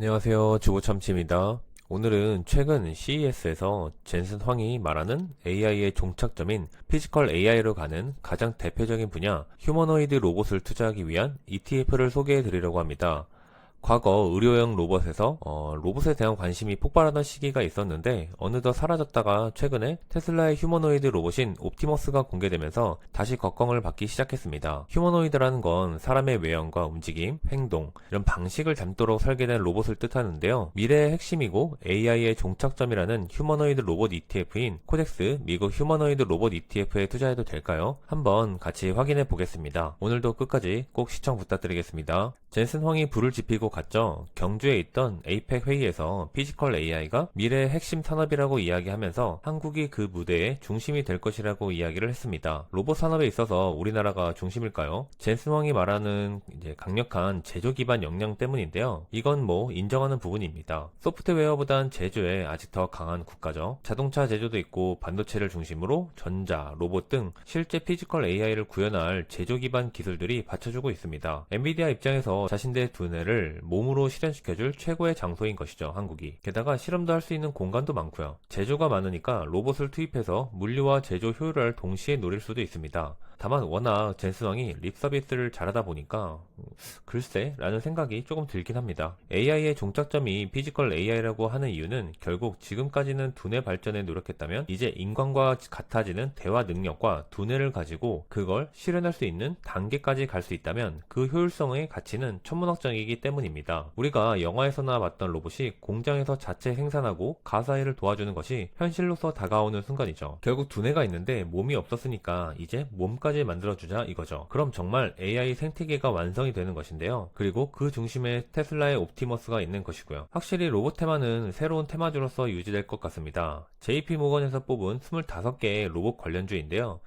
안녕하세요. 주부참치입니다. 오늘은 최근 CES에서 젠슨 황이 말하는 AI의 종착점인 피지컬 AI로 가는 가장 대표적인 분야 휴머노이드 로봇을 투자하기 위한 ETF를 소개해 드리려고 합니다. 과거 의료용 로봇에서 로봇에 대한 관심이 폭발하던 시기가 있었는데 어느덧 사라졌다가 최근에 테슬라의 휴머노이드 로봇인 옵티머스가 공개되면서 다시 격광을 받기 시작했습니다. 휴머노이드라는 건 사람의 외형과 움직임, 행동, 이런 방식을 담도록 설계된 로봇을 뜻하는데요. 미래의 핵심이고 AI의 종착점이라는 휴머노이드 로봇 ETF인 코덱스 미국 휴머노이드 로봇 ETF에 투자해도 될까요? 한번 같이 확인해 보겠습니다. 오늘도 끝까지 꼭 시청 부탁드리겠습니다. 젠슨 황이 불을 지피고 갔죠. 경주에 있던 에이펙 회의에서 피지컬 AI가 미래의 핵심 산업이라고 이야기하면서 한국이 그 무대의 중심이 될 것이라고 이야기를 했습니다. 로봇 산업에 있어서 우리나라가 중심일까요? 젠슨 황이 말하는 강력한 제조 기반 역량 때문인데요. 이건 뭐 인정하는 부분입니다. 소프트웨어보단 제조에 아직 더 강한 국가죠. 자동차 제조도 있고 반도체를 중심으로 전자, 로봇 등 실제 피지컬 AI를 구현할 제조 기반 기술들이 받쳐주고 있습니다. 엔비디아 입장에서 자신들의 두뇌를 몸으로 실현시켜줄 최고의 장소인 것이죠, 한국이. 게다가 실험도 할 수 있는 공간도 많고요. 제조가 많으니까 로봇을 투입해서 물류와 제조 효율을 동시에 노릴 수도 있습니다. 다만 워낙 젠슨왕이 립서비스를 잘하다 보니까 글쎄 라는 생각이 조금 들긴 합니다. AI의 종착점이 피지컬 AI라고 하는 이유는 결국 지금까지는 두뇌 발전에 노력했다면 이제 인간과 같아지는 대화 능력과 두뇌를 가지고 그걸 실현할 수 있는 단계까지 갈 수 있다면 그 효율성의 가치는 천문학적이기 때문입니다. 우리가 영화에서나 봤던 로봇이 공장에서 자체 생산하고 가사일을 도와주는 것이 현실로서 다가오는 순간이죠. 결국 두뇌가 있는데 몸이 없었으니까 이제 몸까지 만들어주자 이거죠. 그럼 정말 AI 생태계가 완성이 되는 것인데요. 그리고 그 중심에 테슬라의 옵티머스가 있는 것이고요. 확실히 로봇 테마는 새로운 테마주로서 유지될 것 같습니다. JP모건에서 뽑은 25개의 로봇 관련주인데요.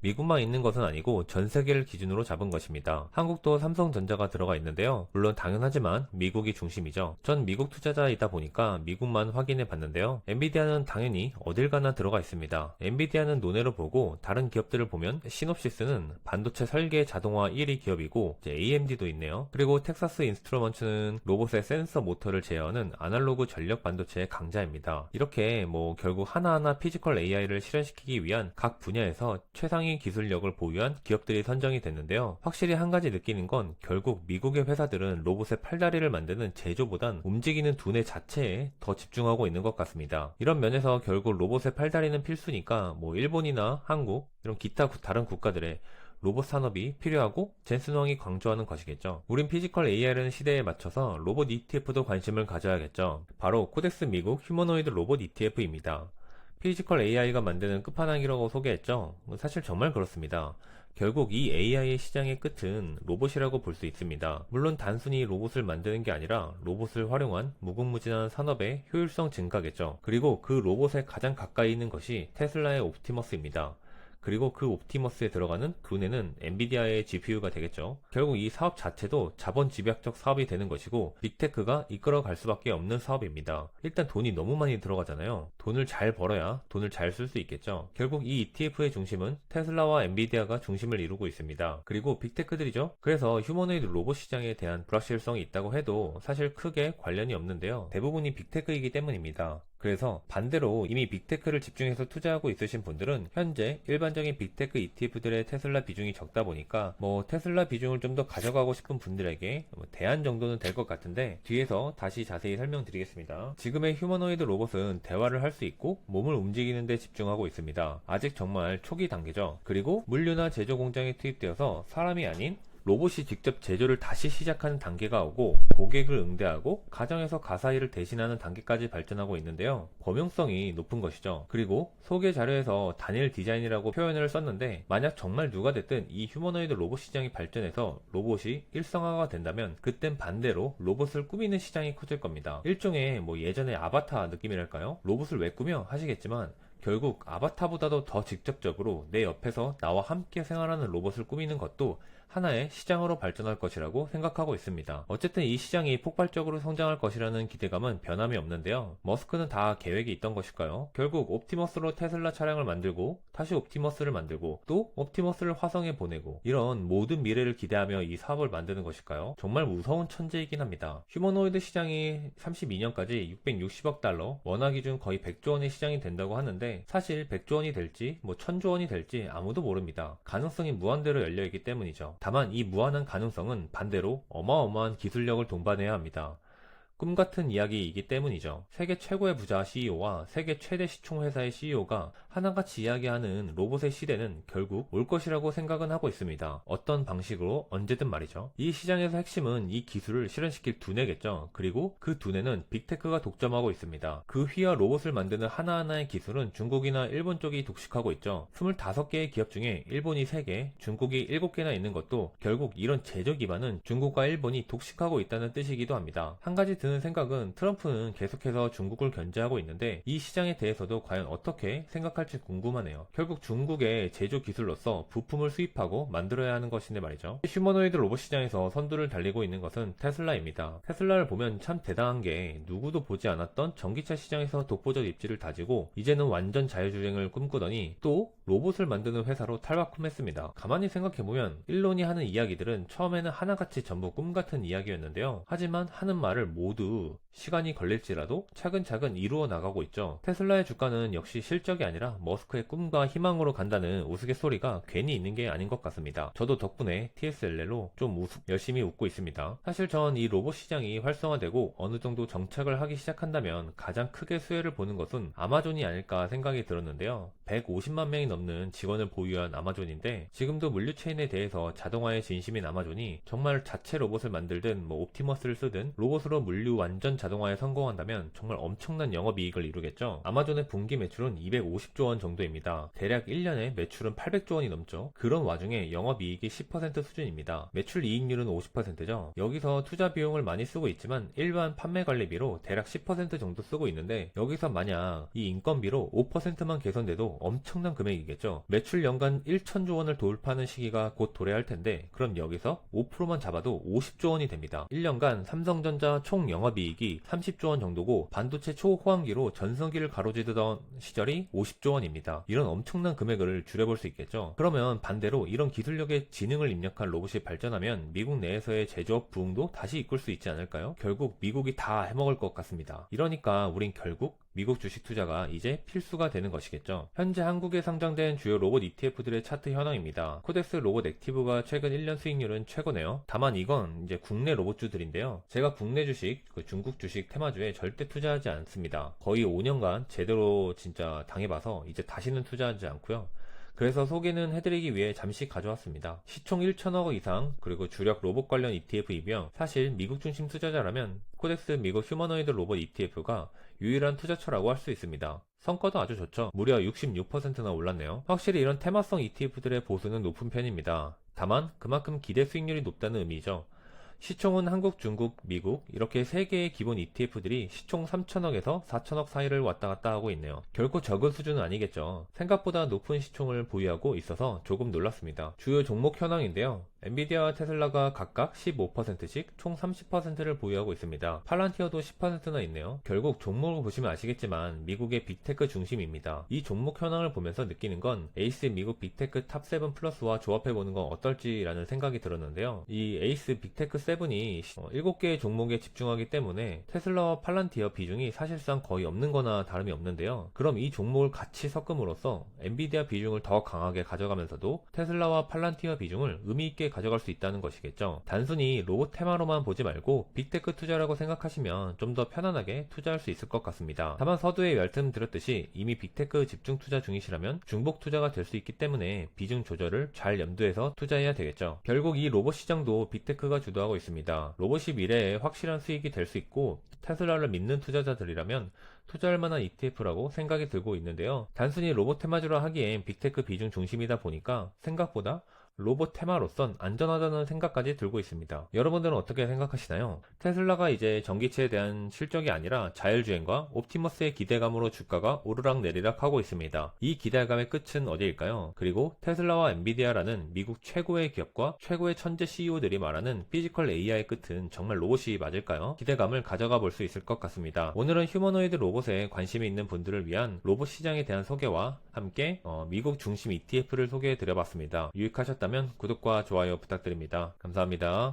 미국만 있는 것은 아니고 전 세계를 기준으로 잡은 것입니다. 한국도 삼성전자가 들어가 있는데요. 물론 당연하지만 미국이 중심이죠. 전 미국 투자자이다 보니까 미국만 확인해 봤는데요. 엔비디아는 당연히 어딜 가나 들어가 있습니다. 엔비디아는 논외로 보고 다른 기업들을 보면 시놉시스는 반도체 설계 자동화 1위 기업이고 AMD도 있네요. 그리고 텍사스 인스트루먼트는 로봇의 센서 모터를 제어하는 아날로그 전력 반도체의 강자입니다. 이렇게 결국 하나하나 피지컬 AI를 실현시키기 위한 각 분야에서 최상위 기술력을 보유한 기업들이 선정이 됐는데요. 확실히 한 가지 느끼는 건 결국 미국의 회사들은 로봇의 팔다리를 만드는 제조보단 움직이는 두뇌 자체에 더 집중하고 있는 것 같습니다. 이런 면에서 결국 로봇의 팔다리는 필수니까 일본이나 한국 이런 기타 다른 국가들의 로봇 산업이 필요하고 젠슨 황이 강조하는 것이겠죠. 우린 피지컬 AI라는 시대에 맞춰서 로봇 ETF도 관심을 가져야겠죠. 바로 코덱스 미국 휴머노이드 로봇 ETF입니다. 피지컬 AI가 만드는 끝판왕이라고 소개했죠. 사실 정말 그렇습니다. 결국 이 AI의 시장의 끝은 로봇이라고 볼 수 있습니다. 물론 단순히 로봇을 만드는 게 아니라 로봇을 활용한 무궁무진한 산업의 효율성 증가겠죠. 그리고 그 로봇에 가장 가까이 있는 것이 테슬라의 옵티머스입니다. 그리고 그 옵티머스에 들어가는 두뇌는 엔비디아의 GPU가 되겠죠. 결국 이 사업 자체도 자본 집약적 사업이 되는 것이고 빅테크가 이끌어 갈 수밖에 없는 사업입니다. 일단 돈이 너무 많이 들어가잖아요. 돈을 잘 벌어야 돈을 잘 쓸 수 있겠죠. 결국 이 ETF의 중심은 테슬라와 엔비디아가 중심을 이루고 있습니다. 그리고 빅테크들이죠. 그래서 휴머노이드 로봇 시장에 대한 불확실성이 있다고 해도 사실 크게 관련이 없는데요. 대부분이 빅테크이기 때문입니다. 그래서 반대로 이미 빅테크를 집중해서 투자하고 있으신 분들은 현재 일반적인 빅테크 ETF들의 테슬라 비중이 적다 보니까 테슬라 비중을 좀 더 가져가고 싶은 분들에게 대안 정도는 될 것 같은데 뒤에서 다시 자세히 설명드리겠습니다. 지금의 휴머노이드 로봇은 대화를 할 수 있고 몸을 움직이는 데 집중하고 있습니다. 아직 정말 초기 단계죠. 그리고 물류나 제조 공장에 투입되어서 사람이 아닌 로봇이 직접 제조를 다시 시작하는 단계가 오고 고객을 응대하고 가정에서 가사일을 대신하는 단계까지 발전하고 있는데요. 범용성이 높은 것이죠. 그리고 소개 자료에서 단일 디자인이라고 표현을 썼는데 만약 정말 누가 됐든 이 휴머노이드 로봇 시장이 발전해서 로봇이 일상화가 된다면 그땐 반대로 로봇을 꾸미는 시장이 커질 겁니다. 일종의 예전의 아바타 느낌이랄까요? 로봇을 왜 꾸며? 하시겠지만 결국 아바타보다도 더 직접적으로 내 옆에서 나와 함께 생활하는 로봇을 꾸미는 것도 하나의 시장으로 발전할 것이라고 생각하고 있습니다. 어쨌든 이 시장이 폭발적으로 성장할 것이라는 기대감은 변함이 없는데요. 머스크는 다 계획이 있던 것일까요? 결국 옵티머스로 테슬라 차량을 만들고 다시 옵티머스를 만들고 또 옵티머스를 화성에 보내고 이런 모든 미래를 기대하며 이 사업을 만드는 것일까요? 정말 무서운 천재이긴 합니다. 휴머노이드 시장이 32년까지 660억 달러, 원화 기준 거의 100조 원의 시장이 된다고 하는데 사실 100조 원이 될지 1000조 원이 될지 아무도 모릅니다. 가능성이 무한대로 열려있기 때문이죠. 다만 이 무한한 가능성은 반대로 어마어마한 기술력을 동반해야 합니다. 꿈같은 이야기이기 때문이죠. 세계 최고의 부자 CEO와 세계 최대 시총 회사의 CEO가 하나같이 이야기하는 로봇의 시대는 결국 올 것이라고 생각은 하고 있습니다. 어떤 방식으로 언제든 말이죠. 이 시장에서 핵심은 이 기술을 실현시킬 두뇌겠죠. 그리고 그 두뇌는 빅테크가 독점하고 있습니다. 그 휘하 로봇을 만드는 하나하나의 기술은 중국이나 일본 쪽이 독식하고 있죠. 25개의 기업 중에 일본이 3개, 중국이 7개나 있는 것도 결국 이런 제조 기반은 중국과 일본이 독식하고 있다는 뜻이기도 합니다. 한 가지 드는 생각은 트럼프는 계속해서 중국을 견제하고 있는데 이 시장에 대해서도 과연 어떻게 생각할지 궁금하네요. 결국 중국의 제조 기술로서 부품을 수입하고 만들어야 하는 것인데 말이죠. 휴머노이드 로봇 시장에서 선두를 달리고 있는 것은 테슬라입니다. 테슬라를 보면 참 대단한 게 누구도 보지 않았던 전기차 시장에서 독보적 입지를 다지고 이제는 완전 자유주행을 꿈꾸더니 또 로봇을 만드는 회사로 탈바꿈했습니다. 가만히 생각해보면 일론이 하는 이야기들은 처음에는 하나같이 전부 꿈같은 이야기였는데요. 하지만 하는 말을 모두 시간이 걸릴지라도 차근차근 이루어 나가고 있죠. 테슬라의 주가는 역시 실적이 아니라 머스크의 꿈과 희망으로 간다는 우스갯소리가 괜히 있는 게 아닌 것 같습니다. 저도 덕분에 TSLL로 좀 열심히 웃고 있습니다. 사실 전 이 로봇 시장이 활성화되고 어느 정도 정착을 하기 시작한다면 가장 크게 수혜를 보는 것은 아마존이 아닐까 생각이 들었는데요. 150만 명이 넘는 직원을 보유한 아마존인데 지금도 물류체인에 대해서 자동화에 진심인 아마존이 정말 자체 로봇을 만들든 옵티머스를 쓰든 로봇으로 물류 완전 자동화에 성공한다면 정말 엄청난 영업이익을 이루겠죠. 아마존의 분기 매출은 250조 원 정도입니다. 대략 1년에 매출은 800조 원이 넘죠. 그런 와중에 영업이익이 10% 수준입니다. 매출 이익률은 50%죠. 여기서 투자 비용을 많이 쓰고 있지만 일반 판매 관리비로 대략 10% 정도 쓰고 있는데 여기서 만약 이 인건비로 5%만 개선돼도 엄청난 금액이겠죠. 매출 연간 1천조 원을 돌파하는 시기가 곧 도래할 텐데 그럼 여기서 5%만 잡아도 50조 원이 됩니다. 1년간 삼성전자 총 영업이익이 30조 원 정도고 반도체 초호황기로 전성기를 가로지르던 시절이 50조 원입니다. 이런 엄청난 금액을 줄여볼 수 있겠죠. 그러면 반대로 이런 기술력에 지능을 입력한 로봇이 발전하면 미국 내에서의 제조업 부흥도 다시 이끌 수 있지 않을까요? 결국 미국이 다 해먹을 것 같습니다. 이러니까 우린 결국 미국 주식 투자가 이제 필수가 되는 것이겠죠. 현재 한국에 상장된 주요 로봇 ETF들의 차트 현황입니다. 코덱스 로봇 액티브가 최근 1년 수익률은 최고네요. 다만 이건 이제 국내 로봇주들인데요. 제가 국내 주식, 중국 주식 테마주에 절대 투자하지 않습니다. 거의 5년간 제대로 진짜 당해봐서 이제 다시는 투자하지 않고요. 그래서 소개는 해드리기 위해 잠시 가져왔습니다. 시총 1천억 이상 그리고 주력 로봇 관련 ETF이며 사실 미국 중심 투자자라면 코덱스 미국 휴머노이드 로봇 ETF가 유일한 투자처라고 할 수 있습니다. 성과도 아주 좋죠. 무려 66%나 올랐네요. 확실히 이런 테마성 ETF들의 보수는 높은 편입니다. 다만 그만큼 기대 수익률이 높다는 의미죠. 시총은 한국, 중국, 미국 이렇게 3개의 기본 ETF들이 시총 3천억에서 4천억 사이를 왔다 갔다 하고 있네요. 결코 적은 수준은 아니겠죠. 생각보다 높은 시총을 보유하고 있어서 조금 놀랐습니다. 주요 종목 현황인데요. 엔비디아와 테슬라가 각각 15%씩 총 30%를 보유하고 있습니다. 팔란티어도 10%나 있네요. 결국 종목을 보시면 아시겠지만 미국의 빅테크 중심입니다. 이 종목 현황을 보면서 느끼는 건 에이스 미국 빅테크 탑7 플러스와 조합해보는 건 어떨지라는 생각이 들었는데요. 이 에이스 빅테크 7이 7개의 종목에 집중하기 때문에 테슬라와 팔란티어 비중이 사실상 거의 없는 거나 다름이 없는데요. 그럼 이 종목을 같이 섞음으로써 엔비디아 비중을 더 강하게 가져가면서도 테슬라와 팔란티어 비중을 의미있게 가져갈 수 있다는 것이겠죠. 단순히 로봇 테마로만 보지 말고 빅테크 투자라고 생각하시면 좀 더 편안하게 투자할 수 있을 것 같습니다. 다만 서두에 말씀드렸듯이 이미 빅테크 집중 투자 중이시라면 중복 투자가 될 수 있기 때문에 비중 조절을 잘 염두해서 투자해야 되겠죠. 결국 이 로봇 시장도 빅테크가 주도하고 있습니다. 로봇이 미래에 확실한 수익이 될 수 있고 테슬라를 믿는 투자자들이라면 투자할 만한 ETF라고 생각이 들고 있는데요. 단순히 로봇 테마주라 하기엔 빅테크 비중 중심이다 보니까 생각보다 로봇 테마로선 안전하다는 생각까지 들고 있습니다. 여러분들은 어떻게 생각하시나요? 테슬라가 이제 전기차에 대한 실적이 아니라 자율주행과 옵티머스의 기대감으로 주가가 오르락내리락 하고 있습니다. 이 기대감의 끝은 어디일까요? 그리고 테슬라와 엔비디아라는 미국 최고의 기업과 최고의 천재 CEO들이 말하는 피지컬 AI의 끝은 정말 로봇이 맞을까요? 기대감을 가져가 볼 수 있을 것 같습니다. 오늘은 휴머노이드 로봇에 관심이 있는 분들을 위한 로봇 시장에 대한 소개와 함께 미국 중심 ETF를 소개해 드려봤습니다. 유익하셨다면 구독과 좋아요 부탁드립니다. 감사합니다.